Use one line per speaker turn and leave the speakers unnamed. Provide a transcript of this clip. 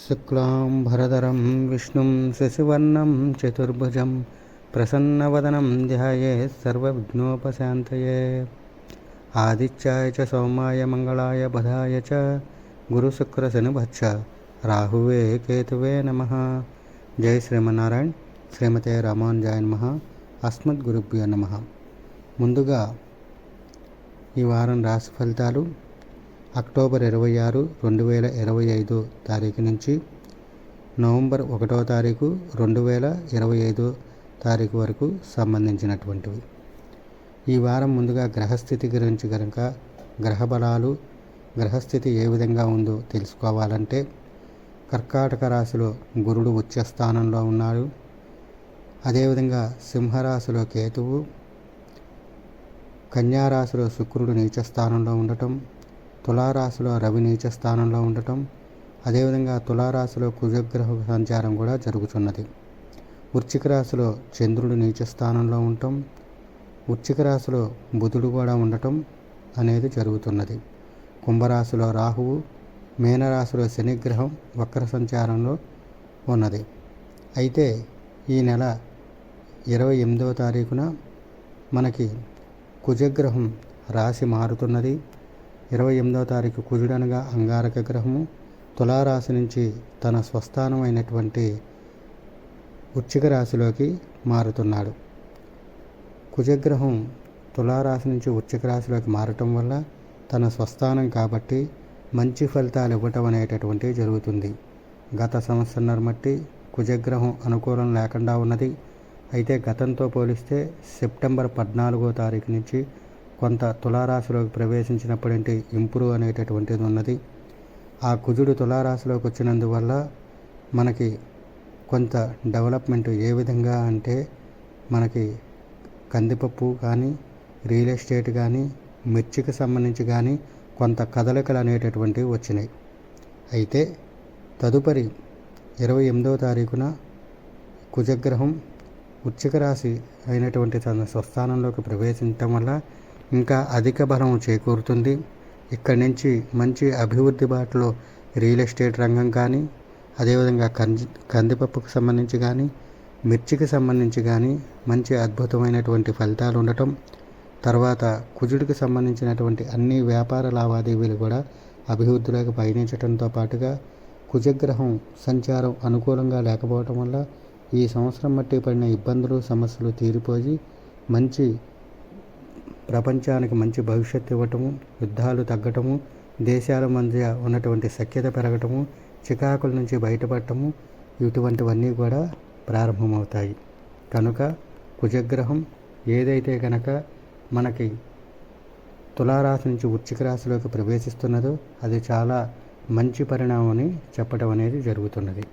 శుక్లాంబరధరం విష్ణుం శశివర్ణం చతుర్భుజం ప్రసన్నవదనం ధ్యాయేత్ సర్వవిఘ్నోపశాంతయే. ఆదిత్యాయ చ సోమాయ మంగళాయ బుధాయ చ గురుశుక్రశనిభ్యశ్చ రాహువే కేతువే నమః. జై శ్రీమన్నారాయణ. శ్రీమతే రామానుజాయ నమః. అస్మద్గురుభ్యో నమః. ముందుగా ఈ వారం రాశి ఫలితాలు అక్టోబర్ 26, 2025 తారీఖు నుంచి నవంబర్ 1వ తారీఖు 2025 తారీఖు వరకు సంబంధించినటువంటివి. ఈ వారం ముందుగా గ్రహస్థితి గురించి కనుక గ్రహ బలాలు గ్రహస్థితి ఏ విధంగా ఉందో తెలుసుకోవాలంటే కర్కాటక రాశిలో గురుడు ఉచ్చ స్థానంలో ఉన్నాడు. అదేవిధంగా సింహరాశిలో కేతువు, కన్యారాశిలో శుక్రుడు నీచ స్థానంలో ఉండటం, తులారాశిలో రవి నీచ స్థానంలో ఉండటం, అదేవిధంగా తులారాశిలో కుజగ్రహ సంచారం కూడా జరుగుతున్నది. వృశ్చిక రాశిలో చంద్రుడు నీచ స్థానంలో ఉండటం, వృశ్చిక రాశిలో బుధుడు కూడా ఉండటం అనేది జరుగుతున్నది. కుంభరాశిలో రాహువు, మీనరాశిలో శనిగ్రహం వక్ర సంచారంలో ఉన్నది. అయితే ఈ నెల 28వ తారీఖున మనకి కుజగ్రహం రాశి మారుతున్నది. 28వ తారీఖు కుజుడనగా అంగారక గ్రహము తులారాశి నుంచి తన స్వస్థానం అయినటువంటి వృశ్చిక రాశిలోకి మారుతున్నాడు. కుజగ్రహం తులారాశి నుంచి వృశ్చిక రాశిలోకి మారటం వల్ల తన స్వస్థానం కాబట్టి మంచి ఫలితాలు ఇవ్వటం అనేటటువంటివి జరుగుతుంది. గత సంవత్సరం బట్టి కుజగ్రహం అనుకూలం లేకుండా ఉన్నది. అయితే గతంతో పోలిస్తే సెప్టెంబర్ 14వ తారీఖు నుంచి కొంత తులారాశిలోకి ప్రవేశించినప్పుడంటే ఇంప్రూవ్ అనేటటువంటిది ఉన్నది. ఆ కుజుడు తులారాశిలోకి వచ్చినందువల్ల మనకి కొంత డెవలప్మెంట్ ఏ విధంగా అంటే మనకి కందిపప్పు కానీ రియల్ ఎస్టేట్ కానీ మిర్చికి సంబంధించి కానీ కొంత కదలికలు అనేటటువంటివి వచ్చినాయి. అయితే తదుపరి 28వ తారీఖున కుజగ్రహం వృశ్చిక రాశి అయినటువంటి తన స్వస్థానంలోకి ప్రవేశించడం వల్ల ఇంకా అధిక బలం చేకూరుతుంది. ఇక్కడి నుంచి మంచి అభివృద్ధి బాటలో రియల్ ఎస్టేట్ రంగం కానీ అదేవిధంగా కందిపప్పుకు సంబంధించి కానీ మిర్చికి సంబంధించి కానీ మంచి అద్భుతమైనటువంటి ఫలితాలు ఉండటం, తర్వాత కుజుడికి సంబంధించినటువంటి అన్ని వ్యాపార లావాదేవీలు కూడా అభివృద్ధిలోకి పయనించడంతో పాటుగా కుజగ్రహం సంచారం అనుకూలంగా లేకపోవటం వల్ల ఈ సంవత్సరం బట్టి పడిన ఇబ్బందులు సమస్యలు తీరిపోయి మంచి ప్రపంచానికి మంచి భవిష్యత్తు ఇవ్వటము, యుద్ధాలు తగ్గటము, దేశాల మధ్య ఉన్నటువంటి సఖ్యత పెరగటము, చికాకుల నుంచి బయటపడటము, ఇటువంటివన్నీ కూడా ప్రారంభమవుతాయి. కనుక కుజగ్రహం ఏదైతే కనుక మనకి తులారాశి నుంచి వృశ్చిక రాశిలోకి ప్రవేశిస్తున్నదో అది చాలా మంచి పరిణామం అని చెప్పడం అనేది జరుగుతున్నది.